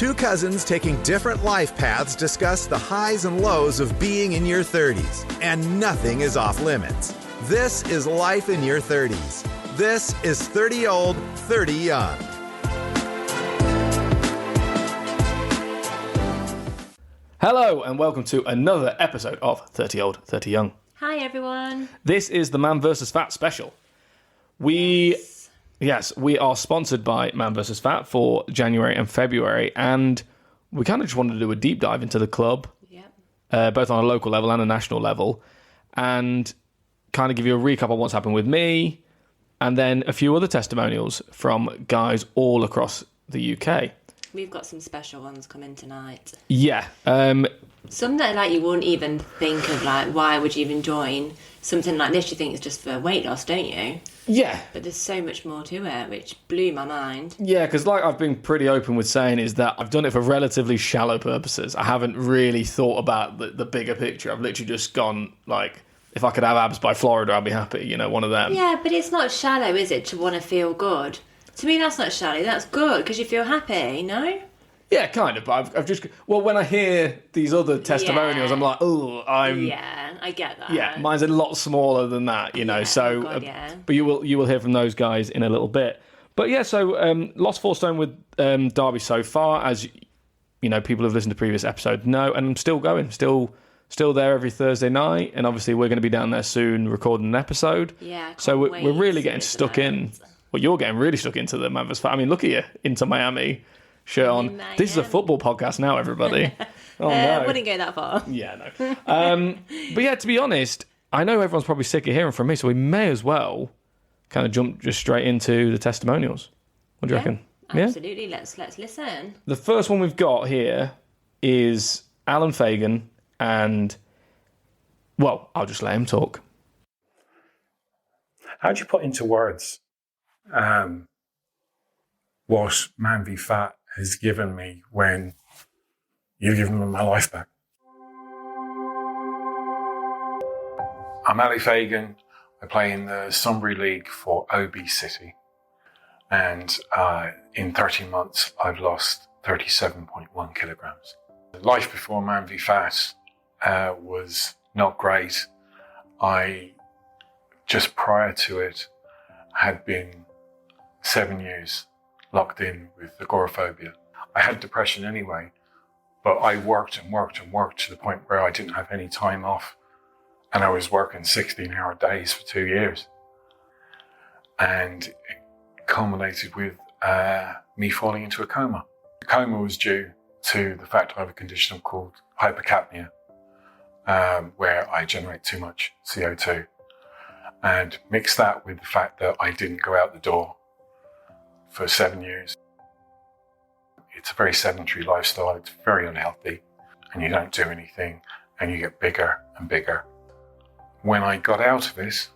Two cousins taking different life paths discuss the highs and lows of being in your 30s, and nothing is off limits. This is Life in Your 30s. This is 30 Old, 30 Young. Hello and welcome to another episode of 30 Old, 30 Young. Hi everyone. This is the Man vs. Fat special. We are sponsored by Man vs. Fat for January and February, and we kind of just wanted to do a deep dive into the club, both on a local level and a national level, and kind of give you a recap on what's happened with me, and then a few other testimonials from guys all across the UK. We've got some special ones coming tonight. Yeah. Some that you wouldn't even think of, why would you even join something like this? You think it's just for weight loss, don't you? Yeah. But there's so much more to it, which blew my mind. Yeah, because I've been pretty open with saying is that I've done it for relatively shallow purposes. I haven't really thought about the bigger picture. I've literally just gone, if I could have abs by Florida, I'd be happy, one of them. Yeah, but it's not shallow, is it, to want to feel good? To me, that's not shallow. That's good, because you feel happy, no? Yeah, kind of, but I've just... Well, when I hear these other testimonials, I'm like, oh, Yeah, I get that. Yeah, mine's a lot smaller than that, so... God, yeah. But you will hear from those guys in a little bit. But yeah, so lost 4 stone with Derby so far, as, people who've listened to previous episodes know, and I'm still going, still there every Thursday night, and obviously we're going to be down there soon recording an episode. Yeah, so we're really getting stuck in... Well, you're getting really stuck into the Man vs. Fat. I mean, look at you, Inter Miami shirt on. This is a football podcast now, everybody. Oh, no. I wouldn't go that far. Yeah, no. But yeah, to be honest, I know everyone's probably sick of hearing from me, so we may as well kind of jump just straight into the testimonials. What do you reckon? Absolutely. Yeah? Let's listen. The first one we've got here is Alan Fagan, and, well, I'll just let him talk. How do you put into words what Man v Fat has given me when you've given me my life back? I'm Ali Fagan. I play in the Sunbury League for OB City. And in 13 months, I've lost 37.1 kilograms. Life before Man v Fat was not great. Just prior to it, had been 7 years locked in with agoraphobia. I had depression anyway, but I worked and worked and worked to the point where I didn't have any time off. And I was working 16-hour days for 2 years. And it culminated with me falling into a coma. The coma was due to the fact I have a condition called hypercapnia, where I generate too much CO2. And mix that with the fact that I didn't go out the door for 7 years. It's a very sedentary lifestyle. It's very unhealthy, and you don't do anything, and you get bigger and bigger. When I got out of it,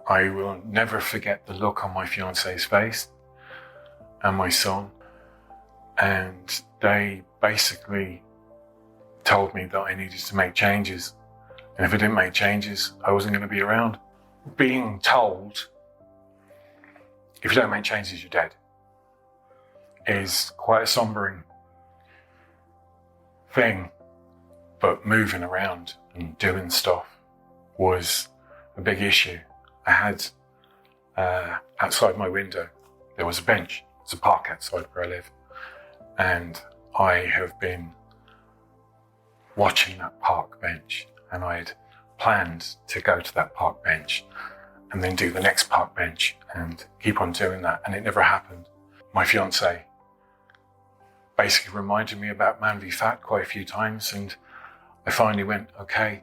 I will never forget the look on my fiance's face and my son. And they basically told me that I needed to make changes. And if I didn't make changes, I wasn't going to be around. Being told, if you don't make changes, you're dead, is quite a sombering thing. But moving around and doing stuff was a big issue. I had, outside my window, there was a bench. It's a park outside where I live. And I have been watching that park bench, and I had planned to go to that park bench and then do the next park bench and keep on doing that, and it never happened. My fiance basically reminded me about Man v Fat quite a few times, and I finally went, okay.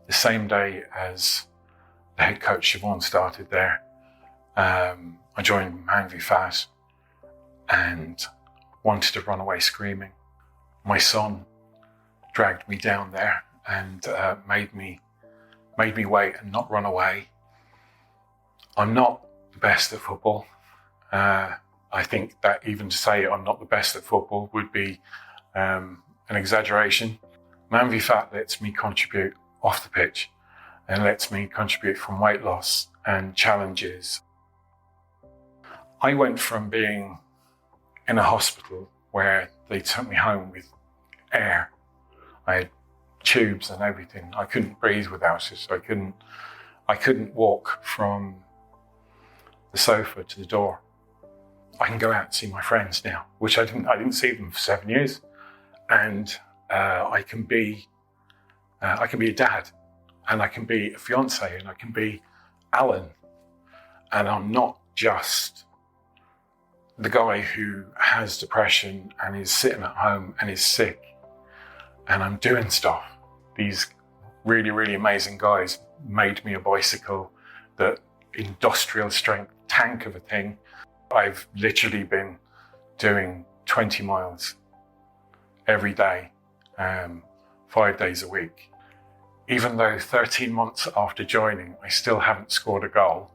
The same day as the head coach Siobhan started there, I joined Man v Fat and wanted to run away screaming. My son dragged me down there and made me wait and not run away. I'm not the best at football. I think that even to say I'm not the best at football would be an exaggeration. Man v Fat lets me contribute off the pitch and lets me contribute from weight loss and challenges. I went from being in a hospital where they took me home with air. I had tubes and everything. I couldn't breathe without it. I couldn't walk from the sofa to the door. I can go out and see my friends now, which I didn't see them for 7 years. And I can be a dad, and I can be a fiance, and I can be Alan. And I'm not just the guy who has depression and is sitting at home and is sick, and I'm doing stuff. These really, really amazing guys made me a bicycle, that industrial strength tank of a thing. I've literally been doing 20 miles every day, 5 days a week. Even though 13 months after joining, I still haven't scored a goal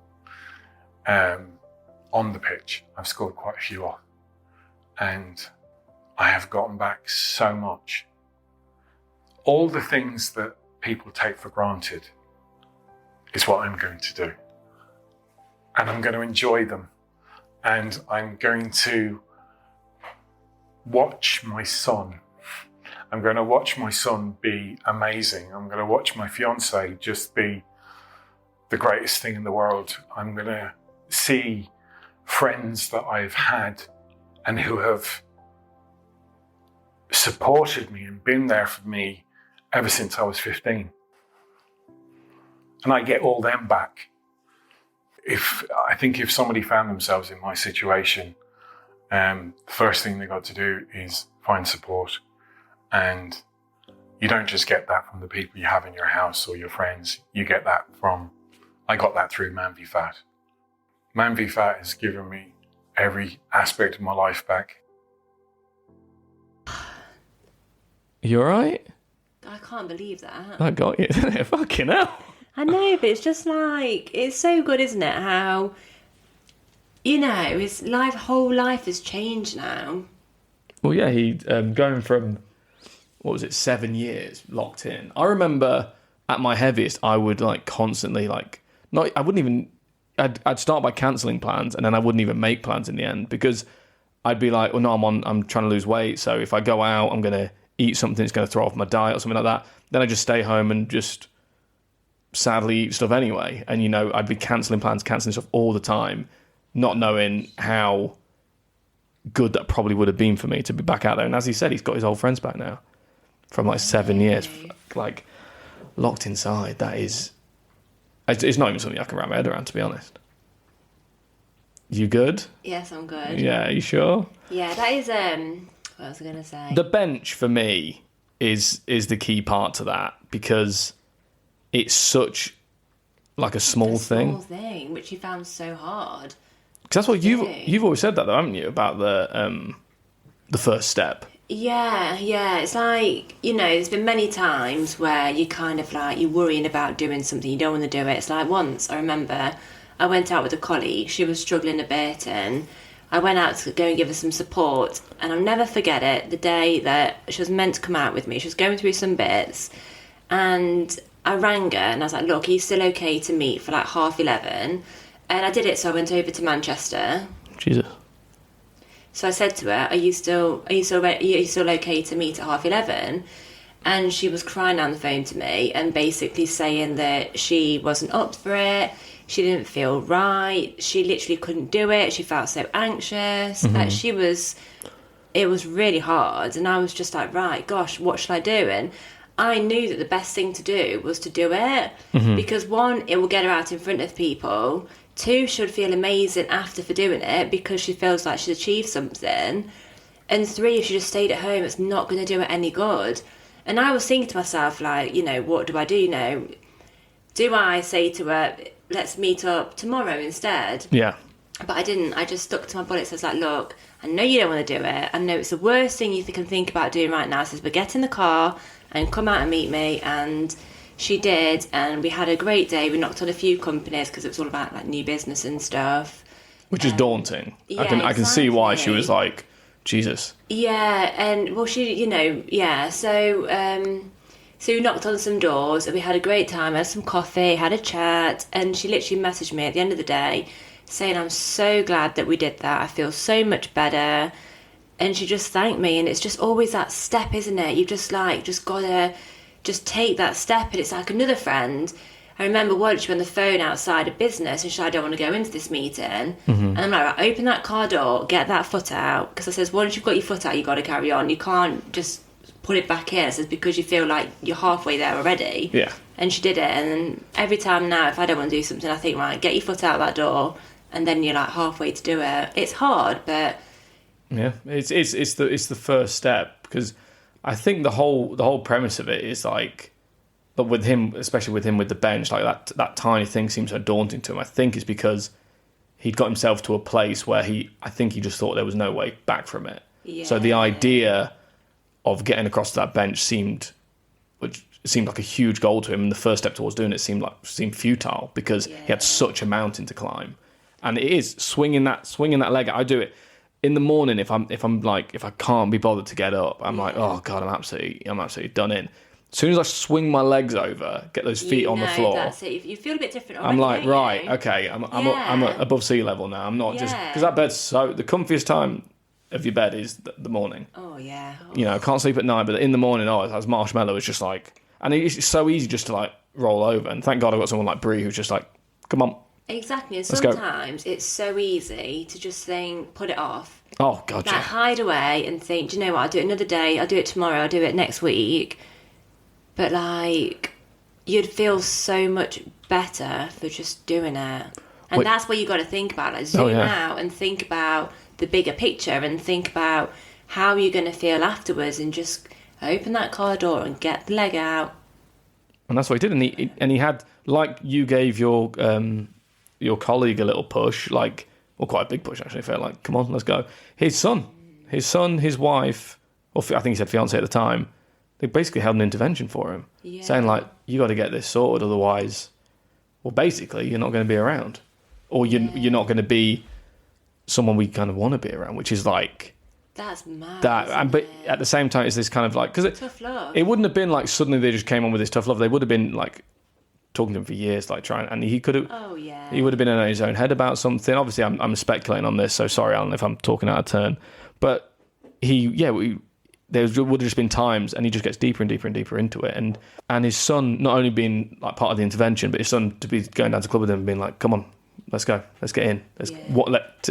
on the pitch. I've scored quite a few off. And I have gotten back so much. All the things that people take for granted is what I'm going to do. And I'm going to enjoy them. And I'm going to watch my son. I'm going to watch my son be amazing. I'm going to watch my fiance just be the greatest thing in the world. I'm going to see friends that I've had and who have supported me and been there for me ever since I was 15. And I get all them back. I think if somebody found themselves in my situation, the first thing they got to do is find support. And you don't just get that from the people you have in your house or your friends. You get that I got that through Man v Fat. Man v Fat has given me every aspect of my life back. You alright? I can't believe that. That got you, didn't it? Fucking hell. I know, but it's just like, it's so good, isn't it? How, his whole life has changed now. Well, yeah, he going from, 7 years locked in. I remember at my heaviest, I would constantly I'd start by cancelling plans, and then I wouldn't even make plans in the end, because I'd be like, well, no, I'm trying to lose weight. So if I go out, I'm going to eat something that's going to throw off my diet or something like that. Then I just stay home and just sadly eat stuff anyway. And, I'd be cancelling plans, cancelling stuff all the time, not knowing how good that probably would have been for me to be back out there. And as he said, he's got his old friends back now from 7 years, locked inside. That is, it's not even something I can wrap my head around, to be honest. You good? Yes, I'm good. Yeah, you sure? Yeah, that is, what was I going to say? The bench for me is the key part to that, because it's such a small thing. Small thing, which you found so hard. Because that's what you've always said that, though, haven't you, about the first step? Yeah. It's there's been many times where you kind of you're worrying about doing something, you don't want to do it. It's once, I remember, I went out with a colleague, she was struggling a bit, and I went out to go and give her some support, and I'll never forget it, the day that she was meant to come out with me. She was going through some bits, and I rang her, and I was like, look, are you still okay to meet for 11:30? And I did it, so I went over to Manchester. Jesus. So I said to her, are you still okay to meet at 11:30? And she was crying down the phone to me and basically saying that she wasn't up for it. She didn't feel right. She literally couldn't do it. She felt so anxious. Mm-hmm. It was really hard. And I was just like, right, gosh, what should I do? And I knew that the best thing to do was to do it. Mm-hmm. Because 1, it will get her out in front of people. 2, she'll feel amazing after for doing it because she feels like she's achieved something. And 3, if she just stayed at home, it's not going to do her any good. And I was thinking to myself, what do I do? Do I say to her, let's meet up tomorrow instead? Yeah. But I didn't. I just stuck to my bullets. I was like, look, I know you don't want to do it. I know it's the worst thing you can think about doing right now. But get in the car and come out and meet me. And she did. And we had a great day. We knocked on a few companies because it was all about new business and stuff. Which is daunting. Yeah, I can see why she was like, Jesus. Yeah. And well, she, So we knocked on some doors and we had a great time, had some coffee, had a chat, and she literally messaged me at the end of the day saying, I'm so glad that we did that. I feel so much better. And she just thanked me, and it's just always that step, isn't it? You've just gotta just take that step, and it's like another friend. I remember once she was on the phone outside a business, and she said, I don't want to go into this meeting. And I'm like, right, open that car door, get that foot out. Because I says, once you've got your foot out, you've got to carry on. You can't just put it back in. I says, because you feel like you're halfway there already. Yeah. And she did it. And every time now, if I don't want to do something, I think, right, get your foot out that door, and then you're like halfway to do it. It's hard, but... Yeah, it's the first step, because I think the whole premise of it is like, but with him, especially with him with the bench, like that tiny thing seems so daunting to him. I think it's because he'd got himself to a place where I think he just thought there was no way back from it. Yeah. So the idea of getting across to that bench seemed like a huge goal to him, and the first step towards doing it seemed futile, because he had such a mountain to climb. And it is swinging that leg out. I do it in the morning if I can't be bothered to get up. I'm like, oh god, I'm absolutely done in. As soon as I swing my legs over, get those feet on the floor, that's it. You feel a bit different. I'm like, right, okay, I'm above sea level now. I'm not just because that bed's the comfiest time of your bed is the morning. Oh yeah. You know, I can't sleep at night, but in the morning, as marshmallow is just like, and it's so easy just to like roll over. And thank God I've got someone like Brie who's just like, come on. Exactly, and sometimes it's so easy to just think, put it off. Oh god, like, hide away and think, do you know what? I'll do it another day. I'll do it tomorrow. I'll do it next week. But like, you'd feel so much better for just doing it. And that's what you got to think about. Like, zoom out and think about the bigger picture, and think about how you're going to feel afterwards, and just open that car door and get the leg out. And that's what he did. And he had, like, you gave your colleague a little push, like, well, quite a big push actually. Felt like, come on, let's go. His son, his wife, or I think he said fiance at the time. They basically held an intervention for him, saying like, you got to get this sorted, otherwise, well, basically, you're not going to be around, or you're not going to be someone we kind of want to be around, which is like, that's mad. But at the same time, it's this kind of like, because tough love. It wouldn't have been like suddenly they just came on with this tough love. They would have been like talking to him for years, like trying, and he could have. Oh yeah. He would have been in his own head about something. Obviously, I'm speculating on this, so sorry, Alan, if I'm talking out of turn. But there would have just been times, and he just gets deeper and deeper and deeper into it. And his son not only being like part of the intervention, but his son to be going down to the club with him and being like, come on, let's go, let's get in,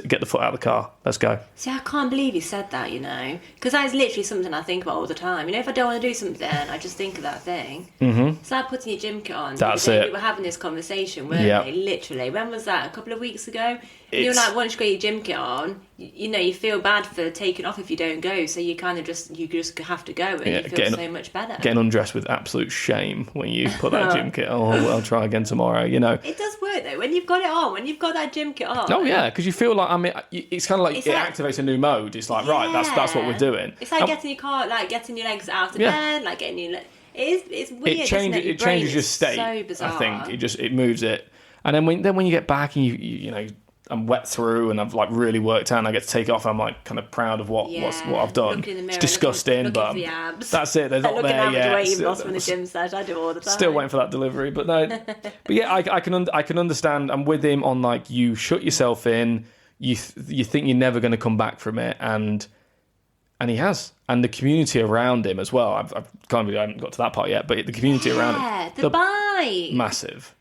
get the foot out of the car, let's go. See, I can't believe he said that, you know, because that is literally something I think about all the time. You know, if I don't want to do something, I just think of that thing. Mm-hmm. It's like putting your gym kit on. That's it. We were having this conversation, weren't we? Literally. When was that? A couple of weeks ago? You were like, once you got your gym kit on, you know, you feel bad for taking off if you don't go, so you kind of just have to go, and you feel so much better. Getting undressed with absolute shame when you put that gym kit on. Oh, I'll try again tomorrow, you know. It does work though, when you've got it on, when you've got that gym kit on. Oh yeah, because you feel like, I mean, it's kind of like it activates a new mode. It's like, right, that's what we're doing. It's like getting your car, like getting your legs out of bed, like getting your it's weird. It changes your state. So bizarre. I think it moves it, and then when you get back and you know, I'm wet through and I've like really worked out and I get to take it off, and I'm like kind of proud of what I've done. It's disgusting, but that's it. They're not there yet. Weight you've lost from the gym set. I do all the time. Still waiting for that delivery, but no. But yeah, I can understand. I'm with him on like, you shut yourself in. You think you're never going to come back from it, and he has, and the community around him as well. I haven't got to that part yet, but the community around him, the bike, massive.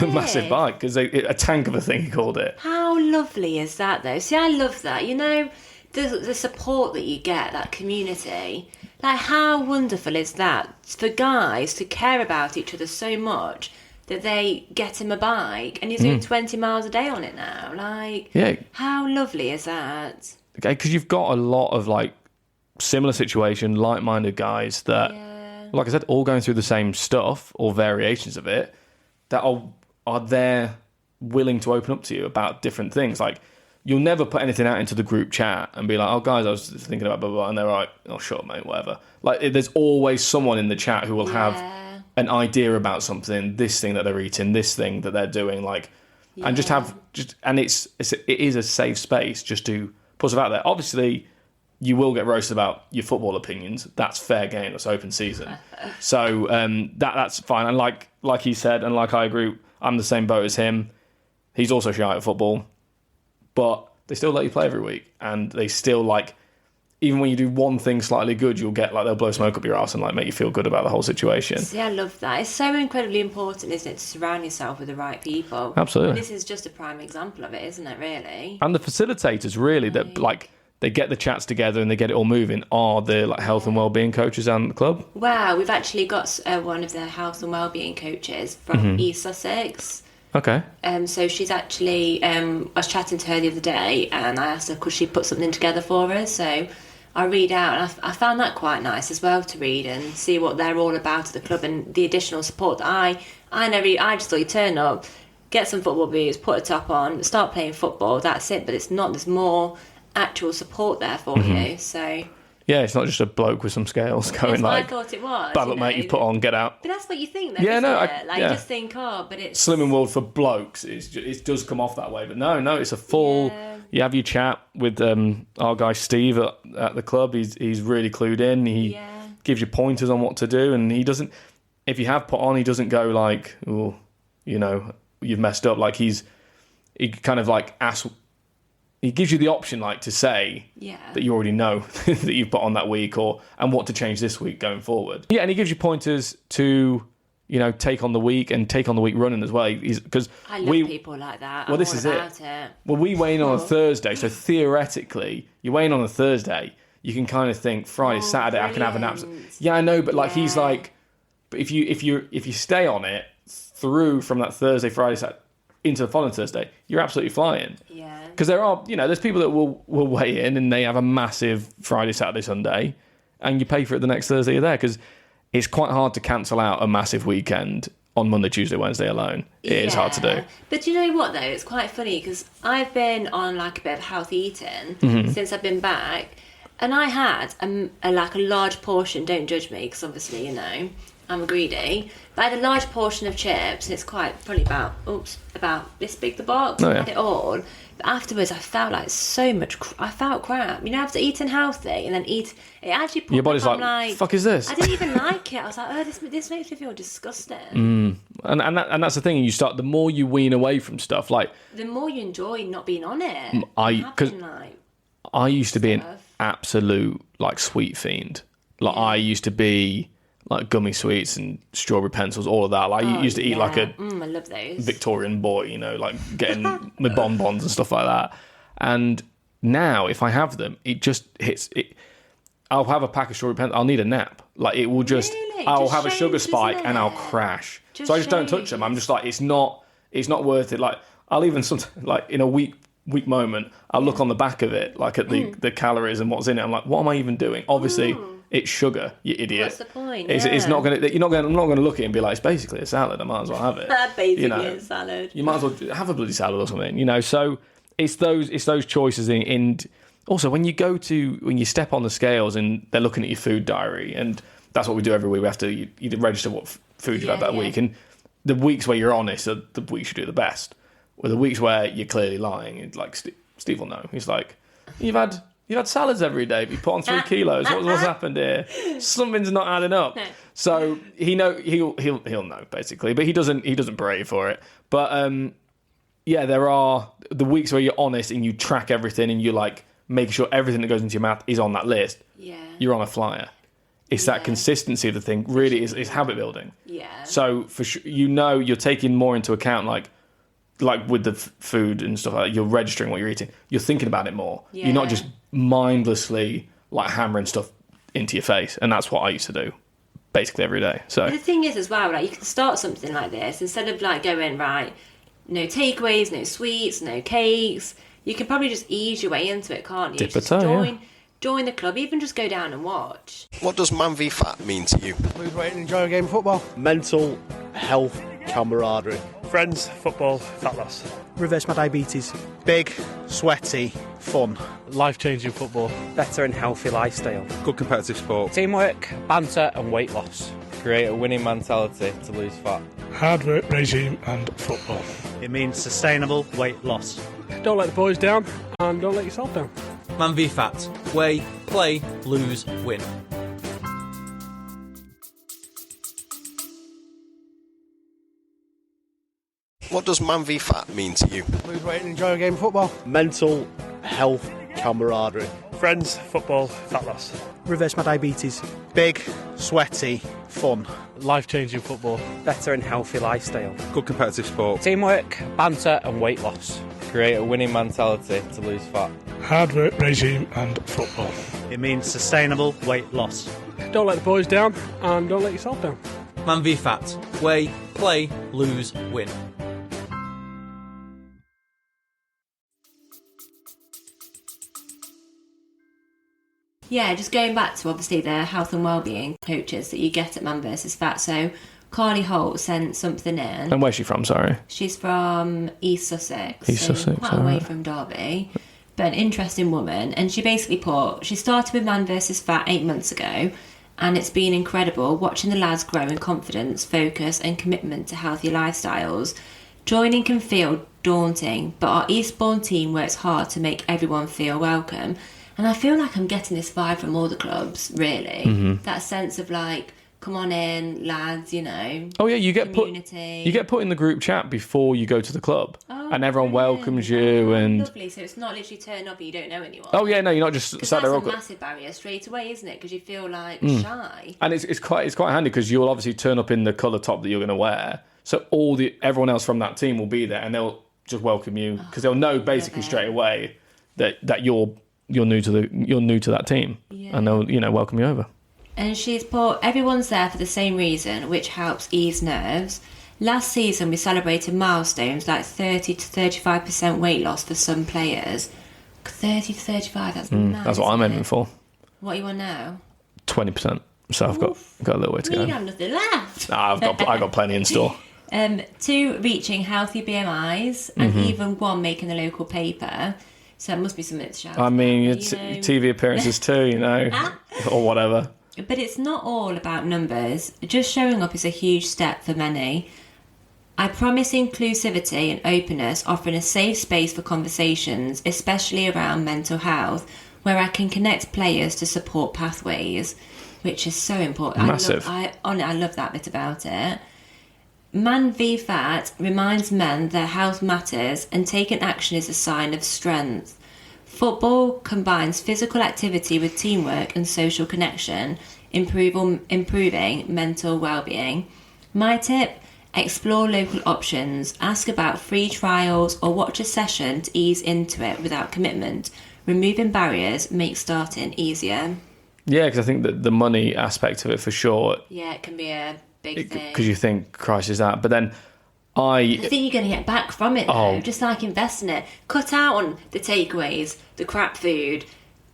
Massive bike, because a tank of a thing, he called it. How lovely is that though? See, I love that. You know, the support that you get, that community. Like, how wonderful is that for guys to care about each other so much that they get him a bike, and he's doing 20 miles a day on it now. Like, how lovely is that? Okay, because you've got a lot of like similar situation, like-minded guys that, like I said, all going through the same stuff or variations of it, that are there willing to open up to you about different things. Like, you'll never put anything out into the group chat and be like, oh, guys, I was thinking about blah, blah, blah, and they're like, oh, sure, mate, whatever. Like, there's always someone in the chat who will have an idea about something, this thing that they're eating, this thing that they're doing, like, and and it is a safe space just to put stuff out there. Obviously, you will get roasted about your football opinions. That's fair game. That's open season. So that's fine. And like he said, and like I agree, I'm the same boat as him. He's also shy at football, but they still let you play every week, and they still like. even when you do one thing slightly good, you'll get like they'll blow smoke up your ass and like make you feel good about the whole situation. See, I love that. It's so incredibly important, isn't it, to surround yourself with the right people. Absolutely. And this is just a prime example of it, isn't it, really? And the facilitators really that like they get the chats together and they get it all moving are the like health and wellbeing coaches and the club. Wow, we've actually got one of the health and wellbeing coaches from East Sussex. Okay. So she's actually, I was chatting to her the other day and I asked her could she put something together for us. So I read out, and I found that quite nice as well to read and see what they're all about at the club and the additional support that I just thought you turn up, get some football boots, put a top on, start playing football, that's it. But it's not, there's more actual support there for you. So yeah, it's not just a bloke with some scales going that's what like, I thought it was. bad luck, mate, you put on, get out. But that's what you think, though, Yeah, isn't no, it? You just think, but it's... Slimming world for blokes, it does come off that way. But no, it's a full... Yeah. You have your chat with our guy Steve at the club. He's really clued in. He gives you pointers on what to do. And he doesn't... If you have put on, he doesn't go like, oh, you know, you've messed up. Like, he kind of like asks... He gives you the option, like, to say that you already know that you've put on that week and what to change this week going forward. Yeah, and he gives you pointers to, you know, take on the week and take on the week running as well. Because I love people like that. Well, this is it. Well, we weigh in on a Thursday, so theoretically, you weigh in on a Thursday, you can kind of think Friday, Saturday, I can have an absolute... Yeah, I know, but like he's like, but if you stay on it through from that Thursday, Friday, Saturday, into the following Thursday, you're absolutely flying. Yeah. Because there are, there's people that will weigh in and they have a massive Friday, Saturday, Sunday, and you pay for it the next Thursday you're there, because it's quite hard to cancel out a massive weekend on Monday, Tuesday, Wednesday alone. It is hard to do. But you know what, though? It's quite funny, because I've been on like a bit of healthy eating since I've been back, and I had a large portion, don't judge me, because obviously, I'm greedy. But I had a large portion of chips, and it's probably about this big, the box. I had it all. But afterwards, I felt like so much, I felt crap. After eating healthy and then it actually put your body's like, fuck is this? I didn't even like it. I was like, oh, this makes me feel disgusting. And that's the thing. The more you wean away from stuff, like... The more you enjoy not being on it. I used to be an absolute, like, sweet fiend. Like, I used to be... like gummy sweets and strawberry pencils, all of that. Like, you used to eat like a I love those. Victorian boy, like getting my bonbons and stuff like that. And now, if I have them, it just hits it. I'll have a pack of strawberry pencils. I'll need a nap. Like, it will just. Really? I'll just have a sugar spike and I'll crash. So I just don't touch them. I'm just like, it's not worth it. Like, I'll even like in a weak weak moment, I'll look on the back of it, like at the calories and what's in it. I'm like, what am I even doing? Obviously, it's sugar, you idiot. What's the point? It's not going to. I'm not going to look at it and be like, it's basically a salad. I might as well have it. Basically a salad. You might as well have a bloody salad or something. So it's those choices. And also when you step on the scales and they're looking at your food diary, and that's what we do every week. We have to you register what food you've had that week, and the weeks where you're honest are the weeks you do the best. Or the weeks where you're clearly lying, and like Steve will know. He's like, you've had salads every day, but you put on 3 kilos. What's happened here? Something's not adding up. So he'll know basically, but he doesn't berate for it. But there are the weeks where you're honest and you track everything and you like make sure everything that goes into your mouth is on that list. Yeah, you're on a flyer. It's that consistency of the thing. Really, is habit building. Yeah. So for sure, you're taking more into account like with the food and stuff like that, you're registering what you're eating. You're thinking about it more. Yeah. You're not just mindlessly like hammering stuff into your face. And that's what I used to do basically every day. So the thing is as well, like you can start something like this instead of like going, right, no takeaways, no sweets, no cakes. You can probably just ease your way into it, can't you? Dip a toe, join the club, even just go down and watch. What does Man v Fat mean to you? Lose weight and enjoy a game of football. Mental health, camaraderie. Friends, football, fat loss. Reverse my diabetes. Big, sweaty, fun. Life-changing football. Better and healthy lifestyle. Good competitive sport. Teamwork, banter and weight loss. Create a winning mentality to lose fat. Hard work regime and football. It means sustainable weight loss. Don't let the boys down and don't let yourself down. Man v Fat. Weigh, play, lose, win. What does Man v Fat mean to you? Lose weight and enjoy a game of football. Mental health, camaraderie. Friends, football, fat loss. Reverse my diabetes. Big, sweaty, fun. Life-changing football. Better and healthy lifestyle. Good competitive sport. Teamwork, banter and weight loss. Create a winning mentality to lose fat. Hard work regime and football. It means sustainable weight loss. Don't let the boys down and don't let yourself down. Man v Fat. Weigh, play, lose, win. Yeah, just going back to obviously the health and wellbeing coaches that you get at Man vs Fat. So Carly Holt sent something in. And where's she from, sorry? She's from East Sussex. East Sussex, quite away from Derby. But an interesting woman. And she basically she started with Man vs Fat 8 months ago. And it's been incredible watching the lads grow in confidence, focus and commitment to healthy lifestyles. Joining can feel daunting, but our Eastbourne team works hard to make everyone feel welcome. And I feel like I'm getting this vibe from all the clubs, really. Mm-hmm. That sense of like, come on in, lads, you know. Oh yeah, you get community. put in the group chat before you go to the club, and everyone welcomes you. And lovely. So it's not literally turn up and you don't know anyone. Oh yeah, no, you're not just sat there. That's a massive barrier straight away, isn't it? Because you feel like shy. And it's quite handy because you'll obviously turn up in the colour top that you're going to wear, so everyone else from that team will be there, and they'll just welcome you because they'll know basically straight away that you're new to that team, and they'll welcome you over. And she's put, everyone's there for the same reason, which helps ease nerves. Last season, we celebrated milestones like 30 to 35% weight loss for some players. 30 to 35, that's mad. That's what I'm aiming for. What are you on now? 20%. So I've got a little way to go. You have nothing left. Nah, I've got plenty in store. 2 reaching healthy BMIs, and even 1 making the local paper. So it must be something to shout. I mean, it's TV appearances too, or whatever. But it's not all about numbers. Just showing up is a huge step for many. I promise inclusivity and openness, offering a safe space for conversations, especially around mental health, where I can connect players to support pathways, which is so important. Massive. I love that bit about it. Man v Fat reminds men that health matters and taking action is a sign of strength. Football combines physical activity with teamwork and social connection, improving mental well-being. My tip, explore local options, ask about free trials or watch a session to ease into it without commitment. Removing barriers makes starting easier. Yeah, because I think that the money aspect of it for sure. Yeah, it can be a big thing. Because you think, Christ, is that? But then I think you're going to get back from it though, just like invest in it. Cut out on the takeaways, the crap food,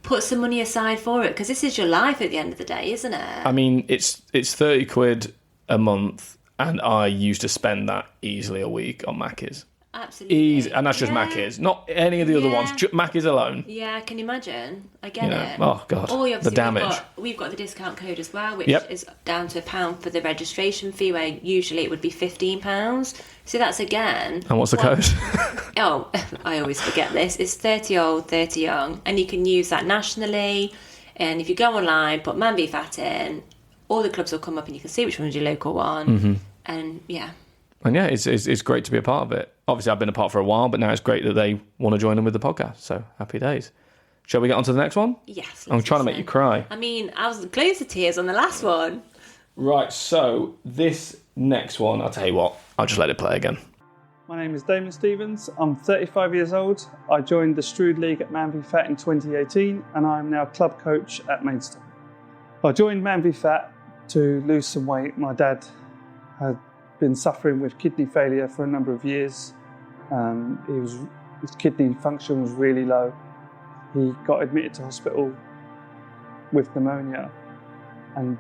put some money aside for it, because this is your life at the end of the day, isn't it? I mean, it's 30 quid a month, and I used to spend that easily a week on Macca's. Absolutely. Easy, and that's just Macca's, not any of the other ones, just Macca's alone. Yeah, can you imagine? I get it. Oh, God, the damage. We've got the discount code as well, which is down to £1 for the registration fee, where usually it would be £15. So that's again... And what's the code? Oh, I always forget this. It's 30 old, 30 young, and you can use that nationally. And if you go online, put Man v Fat in, all the clubs will come up and you can see which one's your local one. Mm-hmm. And yeah. And yeah, it's great to be a part of it. Obviously, I've been a part for a while, but now it's great that they want to join in with the podcast. So happy days. Shall we get on to the next one? Yes. I'm trying to make you cry. I mean, I was close to tears on the last one. Right, so this next one, I'll tell you what, I'll just let it play again. My name is Damon Stevens. I'm 35 years old. I joined the Strood League at Man v Fat in 2018, and I'm now club coach at Maidstone. I joined Man v Fat to lose some weight. My dad had been suffering with kidney failure for a number of years. His kidney function was really low. He got admitted to hospital with pneumonia, and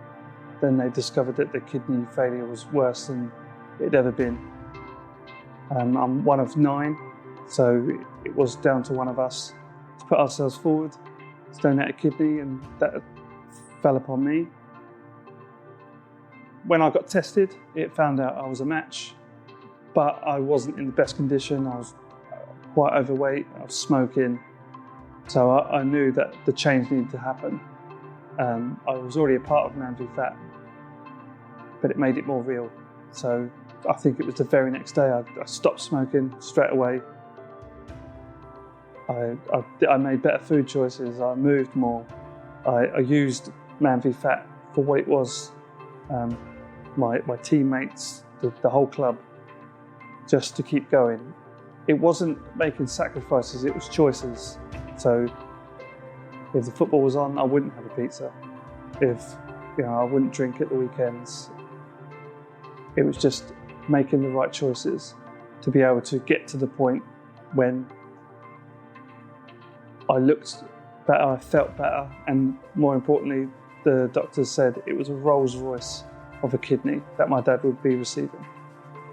then they discovered that the kidney failure was worse than it had ever been. I'm one of 9, so it was down to one of us to put ourselves forward to donate a kidney, and that fell upon me. When I got tested, it found out I was a match, but I wasn't in the best condition. I was quite overweight, I was smoking, so I knew that the change needed to happen. I was already a part of Man v Fat, but it made it more real. So I think it was the very next day I stopped smoking straight away. I made better food choices. I moved more. I used Man v Fat for what it was. My teammates, the whole club, just to keep going. It wasn't making sacrifices, it was choices. So if the football was on, I wouldn't have a pizza. If I wouldn't drink at the weekends. It was just making the right choices to be able to get to the point when I looked better, I felt better, and more importantly, the doctors said it was a Rolls Royce of a kidney that my dad would be receiving.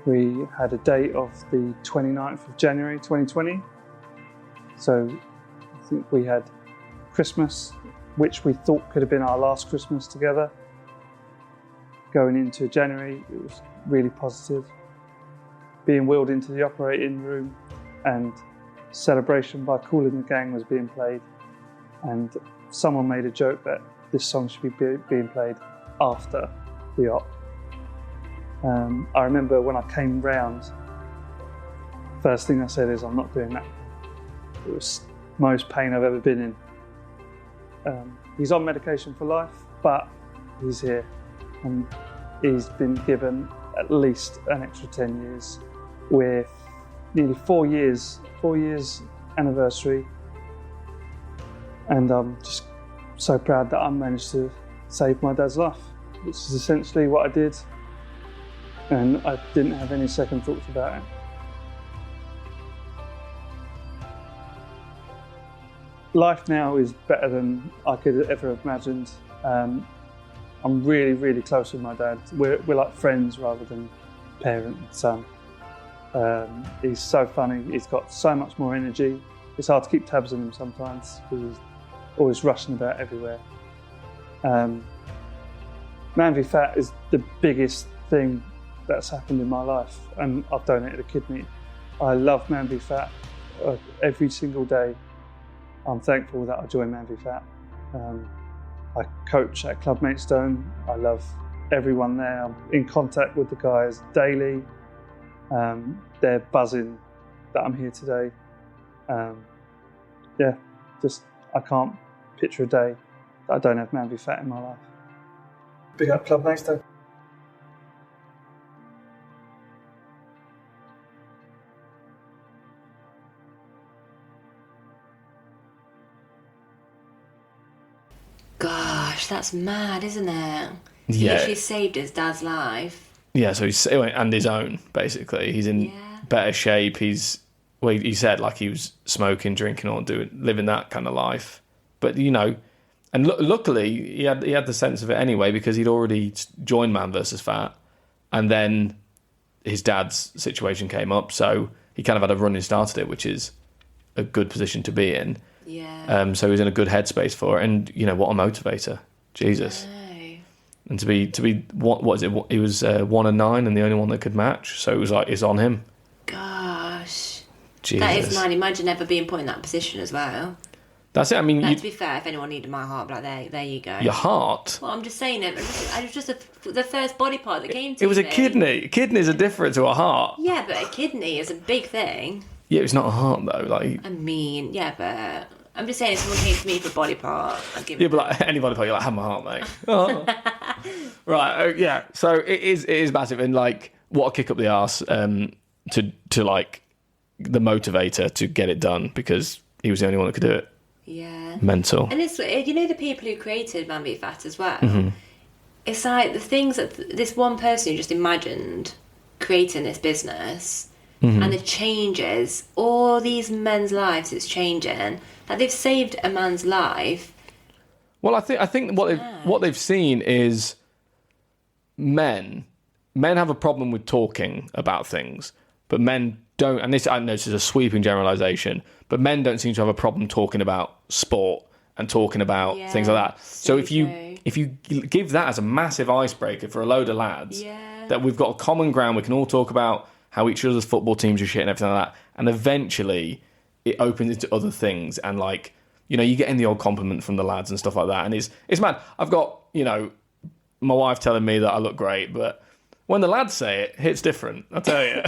We had a date of the 29th of January 2020. So I think we had Christmas, which we thought could have been our last Christmas together. Going into January, it was really positive. Being wheeled into the operating room and Celebration by Kool and the Gang was being played. And someone made a joke that this song should be being played after the op. I remember when I came round, first thing I said is, I'm not doing that. It was the most pain I've ever been in. He's on medication for life, but he's here. And he's been given at least an extra 10 years. We're nearly 4 years anniversary. And I'm just so proud that I managed to save my dad's life, which is essentially what I did. And I didn't have any second thoughts about it. Life now is better than I could ever have imagined. I'm really, really close with my dad. We're like friends rather than parent and son. He's so funny. He's got so much more energy. It's hard to keep tabs on him sometimes because he's always rushing about everywhere. Man v Fat is the biggest thing that's happened in my life, and I've donated a kidney. I love Man v Fat every single day. I'm thankful that I joined Man v Fat. I coach at Club Maidstone. I love everyone there. I'm in contact with the guys daily. They're buzzing that I'm here today. I can't picture a day that I don't have Man v Fat in my life. Big up Club Maidstone. Gosh, that's mad, isn't it? Yeah. He literally saved his dad's life. Yeah, so he's and his own, basically. He's in better shape. He said like he was smoking, drinking, or living that kind of life. But and luckily he had the sense of it anyway, because he'd already joined Man vs Fat, and then his dad's situation came up, so he kind of had a running start at it, which is a good position to be in. Yeah. So he was in a good headspace for it, and what a motivator, Jesus. And to be what is it? He was 1 and 9 and the only one that could match. So it was like it's on him. Gosh, Jesus. That is mad. Imagine never being put in that position as well. That's it. I mean, to be fair, if anyone needed my heart, like there you go. Your heart. Well, I'm just saying it. It was just the first body part that came to me. It was a kidney. Kidneys are different to a heart. Yeah, but a kidney is a big thing. Yeah, it's not a heart though. Like. I mean, yeah, but. I'm just saying, if someone came to me for a body part, I'd give it. Yeah, but like any body part, you're like, have my heart, mate. Oh. Right, yeah. So it is massive, and like, what a kick up the arse to like the motivator to get it done, because he was the only one that could do it. Yeah. Mental. And it's the people who created Man v Fat as well. Mm-hmm. It's like the things that this one person who just imagined creating this business. Mm-hmm. And the changes, all these men's lives it's changing. Like they've saved a man's life. Well, I think what they've seen is men have a problem with talking about things, but men don't. And I know this is a sweeping generalisation, but men don't seem to have a problem talking about sport and talking about things like that. So if you give that as a massive icebreaker for a load of lads, that we've got a common ground, we can all talk about how each other's football teams are shit and everything like that. And eventually it opens into other things. And like, you get in the old compliment from the lads and stuff like that. And it's mad. I've got, my wife telling me that I look great, but when the lads say it, hits different, I tell you.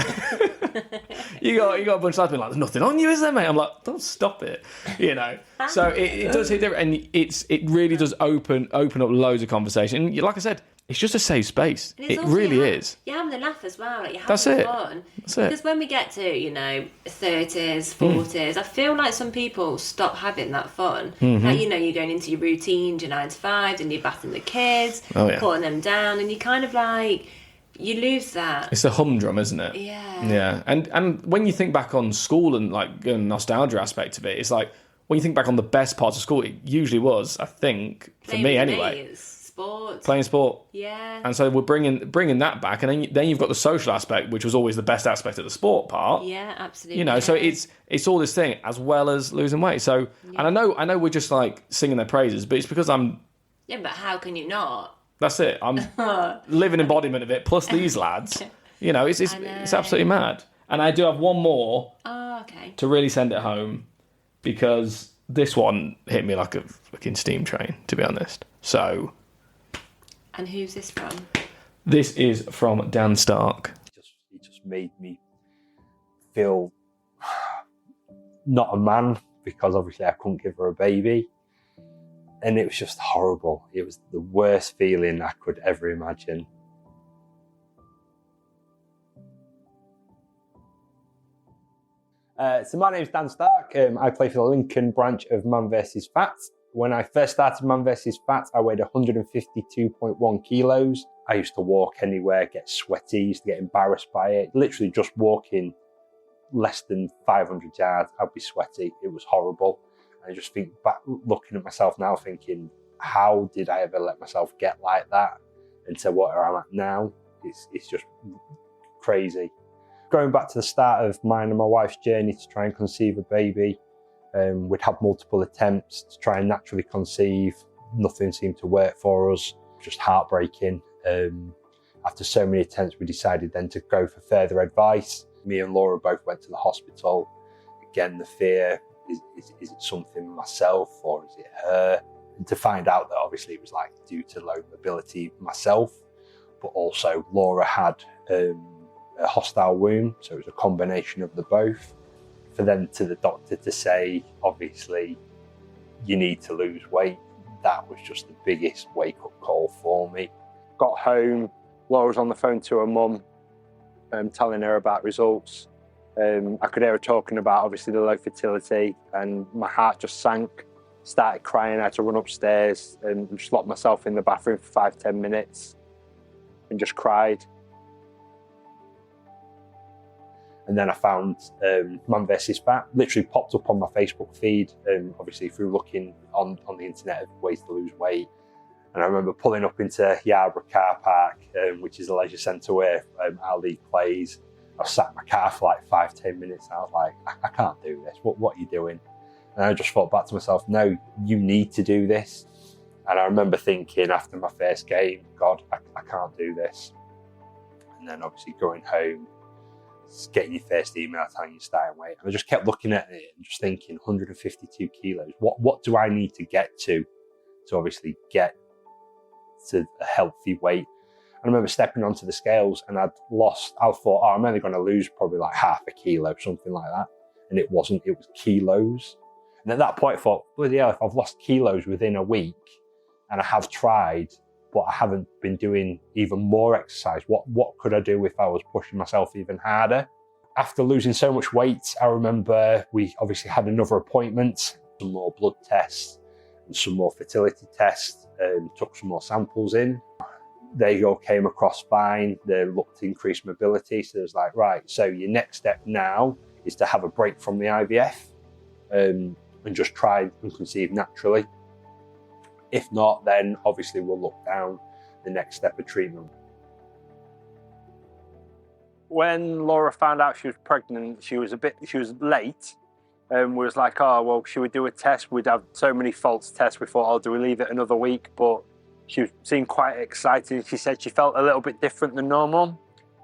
you got a bunch of lads being like, there's nothing on you, is there, mate? I'm like, don't stop it, you know. So it does hit different, and it really does open up loads of conversation. And like I said, it's just a safe space. It really is. You're having a laugh as well. Like, you're having That's it. fun. That's it. Because when we get to, 30s, 40s, I feel like some people stop having that fun. Mm-hmm. Like, you're going into your routine, your 9 to 5, and you're bathing the kids, putting them down, and you kind of like, you lose that. It's the humdrum, isn't it? Yeah. Yeah. And when you think back on school and like the nostalgia aspect of it, it's like, when you think back on the best parts of school, it usually was, I think, for me anyway. Sports. Playing sport. Yeah. And so we're bringing that back, and then you've got the social aspect, which was always the best aspect of the sport part. Yeah, absolutely. So it's all this thing as well as losing weight. So and I know we're just like singing their praises, but it's because I'm. Yeah, but how can you not? That's it. I'm living embodiment of it. Plus these lads, it's absolutely mad. And I do have one more. Oh, okay. To really send it home, because this one hit me like a fucking steam train, to be honest. So. And who's this from? This is from Dan Stark. It just made me feel not a man, because obviously I couldn't give her a baby. And it was just horrible. It was the worst feeling I could ever imagine. So my name's Dan Stark. I play for the Lincoln branch of Man vs. Fat. When I first started Man vs. Fat, I weighed 152.1 kilos. I used to walk anywhere, get sweaty, used to get embarrassed by it. Literally just walking less than 500 yards, I'd be sweaty. It was horrible. And I just think back, looking at myself now, thinking, how did I ever let myself get like that? And to what I'm at now, it's just crazy. Going back to the start of mine and my wife's journey to try and conceive a baby, we'd have multiple attempts to try and naturally conceive. Nothing seemed to work for us, just heartbreaking. After so many attempts, we decided then to go for further advice. Me and Laura both went to the hospital. Again, the fear, is it something myself or is it her? And to find out that obviously it was like due to low mobility myself, but also Laura had a hostile womb, so it was a combination of the both. For them to the doctor to say, obviously, you need to lose weight, that was just the biggest wake-up call for me. Got home, Laura was on the phone to her mum, telling her about results. I could hear her talking about, obviously, the low fertility, and my heart just sank. Started crying, I had to run upstairs and just locked myself in the bathroom for 5-10 minutes and just cried. And then I found Man vs. Fat, literally popped up on my Facebook feed, obviously through looking on the internet of ways to lose weight. And I remember pulling up into Yarborough car park, which is a leisure centre where our league plays. I sat in my car for like 5-10 minutes and I was like, I can't do this, what are you doing? And I just thought back to myself, no, you need to do this. And I remember thinking after my first game, God, I can't do this. And then obviously going home, getting your first email telling you starting weight. And I just kept looking at it and just thinking, 152 kilos, what do I need to get to obviously get to a healthy weight? I remember stepping onto the scales and I thought, I'm only going to lose probably like half a kilo, something like that. And it wasn't, it was kilos. And at that point I thought, bloody hell, if I've lost kilos within a week and I have tried, but I haven't been doing even more exercise, what could I do if I was pushing myself even harder? After losing so much weight, I remember we obviously had another appointment, some more blood tests and some more fertility tests, took some more samples in. They all came across fine. They looked to increase mobility. So it was like, right, so your next step now is to have a break from the IVF and just try and conceive naturally. If not, then obviously we'll look down the next step of treatment. When Laura found out she was pregnant, she was late. We was like, oh, well, should we do a test? We'd have so many false tests. We thought, oh, do we leave it another week? But she seemed quite excited. She said she felt a little bit different than normal.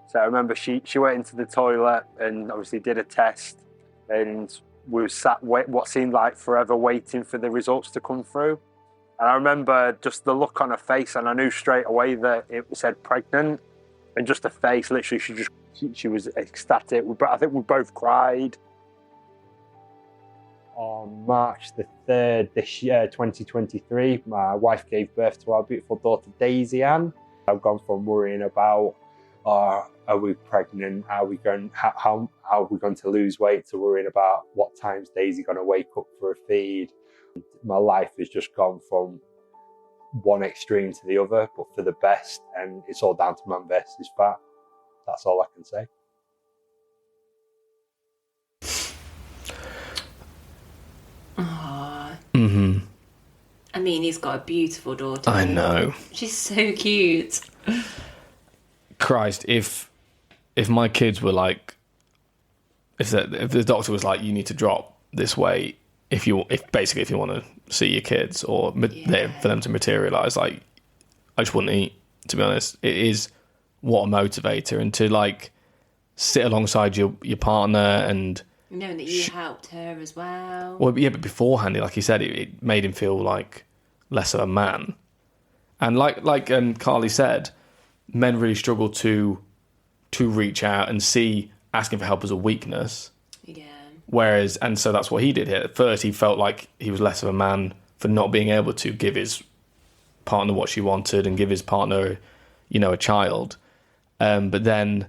So I remember she went into the toilet and obviously did a test. And we were sat what seemed like forever waiting for the results to come through. And I remember just the look on her face, and I knew straight away that it said pregnant. and just her face, literally, she was ecstatic. I think we both cried. On March the 3rd this year, 2023, my wife gave birth to our beautiful daughter, Daisy Ann. I've gone from worrying about, are we pregnant? How are we going to lose weight, to worrying about what time's Daisy going to wake up for a feed. My life has just gone from one extreme to the other, but for the best, and it's all down to Man versus Fat. That's all I can say. Mm-hmm. I mean, he's got a beautiful daughter. I know. She's so cute. Christ, if my kids were like, if the doctor was like, you need to drop this weight if you want to see your kids or for them to materialise, like, I just wouldn't eat, to be honest. It is what a motivator, and to like sit alongside your partner and knowing that you helped her as well. Well, yeah, but beforehand, like he said, it made him feel like less of a man. And like Carly said, men really struggle to reach out and see asking for help as a weakness. Yeah. Whereas, and so that's what he did here. At first, he felt like he was less of a man for not being able to give his partner what she wanted and give his partner, a child. But then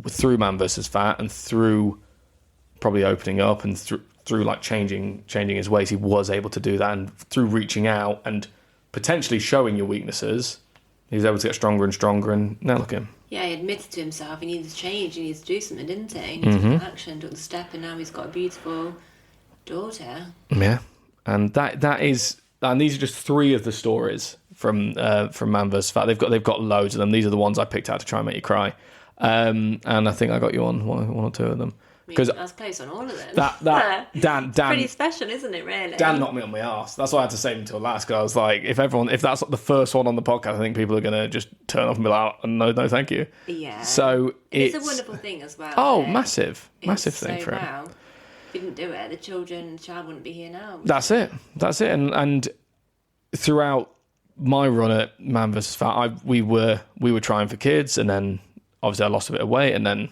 through Man vs. Fat and through probably opening up and through like changing his ways, he was able to do that. And through reaching out and potentially showing your weaknesses, he was able to get stronger and stronger. And now look at him. Yeah, he admitted to himself he needed to change, he needed to do something, didn't he? He needed to take action, took the step, and now he's got a beautiful daughter. Yeah, and that is, and these are just three of the stories from Man vs. Fat. They've got loads of them. These are the ones I picked out to try and make you cry. And I think I got you on one or two of them. Because I was close on all of them. That Dan, pretty special, isn't it? Really. Dan knocked me on my arse. That's why I had to save him until last. Because I was like, if that's the first one on the podcast, I think people are gonna just turn off and be like, no, thank you. Yeah. So it's a wonderful thing as well. Oh, massive thing for him. Wow. If he didn't do it, the child wouldn't be here now. That's it. And throughout my run at Man vs. Fat, we were trying for kids, and then obviously I lost a bit of weight, and then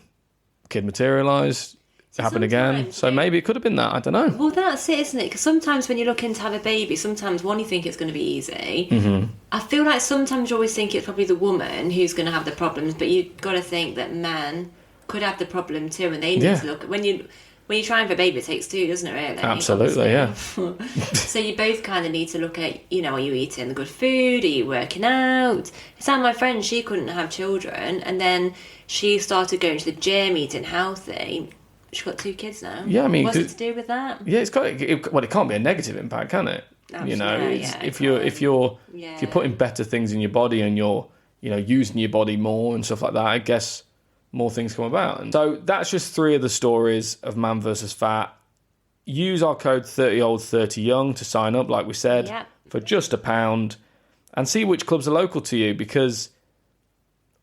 kid materialised. It happened again, so maybe it could have been that. I don't know. Well, that's it, isn't it? Because sometimes when you're looking to have a baby, sometimes you think it's going to be easy. Mm-hmm. I feel like sometimes you always think it's probably the woman who's going to have the problems, but you've got to think that men could have the problem too, and they need to look. When you're trying for a baby, it takes two, doesn't it? Really, absolutely, yeah. So you both kind of need to look at, are you eating the good food? Are you working out? It's like my friend; she couldn't have children, and then she started going to the gym, eating healthy. She's got 2 kids now. Yeah, I mean, what's it to do with that? Yeah, it can't be a negative impact, can it? Absolutely, if you're putting better things in your body and you're using your body more and stuff like that, I guess more things come about. And so that's just 3 of the stories of Man vs. Fat. Use our code 30old30young to sign up, like we said, for just £1, and see which clubs are local to you, because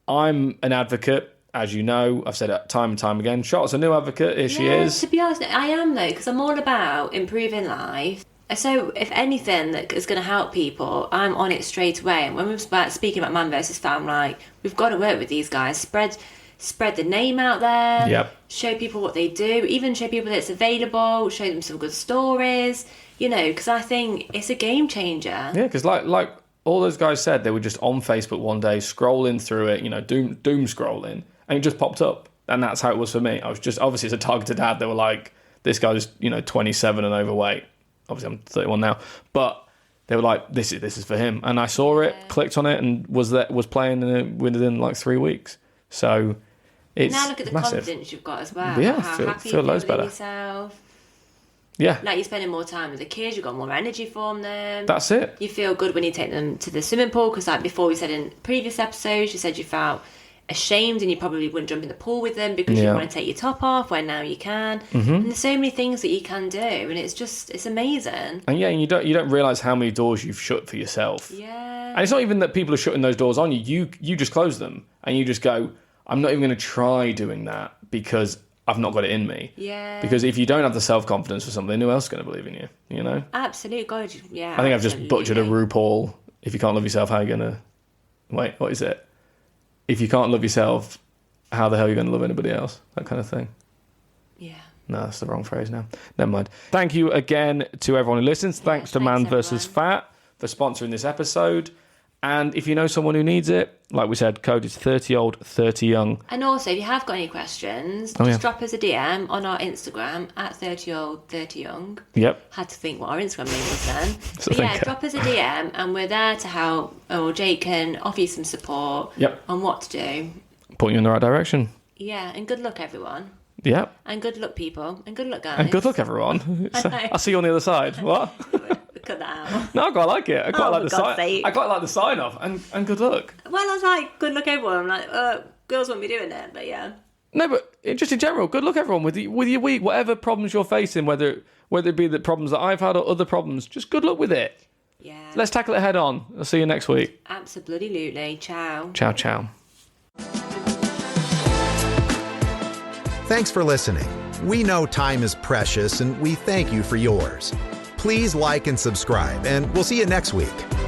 I'm an advocate. As you know, I've said it time and time again. Charlotte's a new advocate. Here she is. To be honest, I am though, because I'm all about improving life. So if anything that is going to help people, I'm on it straight away. And when we're speaking about Man vs. Fat, I'm like, we've got to work with these guys. Spread the name out there. Yep. Show people what they do. Even show people that it's available. Show them some good stories. Because I think it's a game changer. Yeah, because like all those guys said, they were just on Facebook one day, scrolling through it, doom scrolling. And it just popped up. And that's how it was for me. I was just, obviously as a targeted ad, they were like, this guy's, 27 and overweight. Obviously I'm 31 now. But they were like, this is for him. And I saw it, clicked on it, and was playing within like 3 weeks. So it's now look at the massive. Confidence you've got as well. Yeah, how happy feel you loads better. Yourself. Yeah. Like you're spending more time with the kids, you've got more energy from them. That's it. You feel good when you take them to the swimming pool, because like before we said in previous episodes, you said you felt ashamed and you probably wouldn't jump in the pool with them because you want to take your top off, where now you can. Mm-hmm. And there's so many things that you can do, and it's amazing. And you don't realise how many doors you've shut for yourself. Yeah. And it's not even that people are shutting those doors on you. You just close them and you just go, I'm not even going to try doing that because I've not got it in me. Yeah. Because if you don't have the self-confidence for something, who else is going to believe in you, Absolutely. God, yeah. I think I've just butchered a RuPaul. If you can't love yourself, how are you going to... Wait, what is it? if you can't love yourself, how the hell are you going to love anybody else? That kind of thing. Yeah. No, that's the wrong phrase now. Never mind. Thank you again to everyone who listens. Thanks to Man vs. Fat for sponsoring this episode. And if you know someone who needs it, like we said, code is 30 old, 30 young. And also, if you have got any questions, just drop us a DM on our Instagram at 30 old, 30 young. Yep. Had to think what our Instagram name was then. But yeah, drop us a DM and we're there to help. Or Jake can offer you some support on what to do. Point you in the right direction. Yeah, and good luck, everyone. Yep. And good luck, people. And good luck, guys. And good luck, everyone. I'll see you on the other side. What? Cut that out. No, I quite like it. I quite like the God's sign. sake. I quite like the sign off and good luck. Well, I was like, good luck, everyone. I'm like, girls won't be doing it, but yeah. No, but just in general, good luck, everyone, with your week, whatever problems you're facing, whether it be the problems that I've had or other problems, just good luck with it. Yeah. Let's tackle it head on. I'll see you next week. Absolutely. Ciao. Ciao, ciao. Thanks for listening. We know time is precious, and we thank you for yours. Please like and subscribe, and we'll see you next week.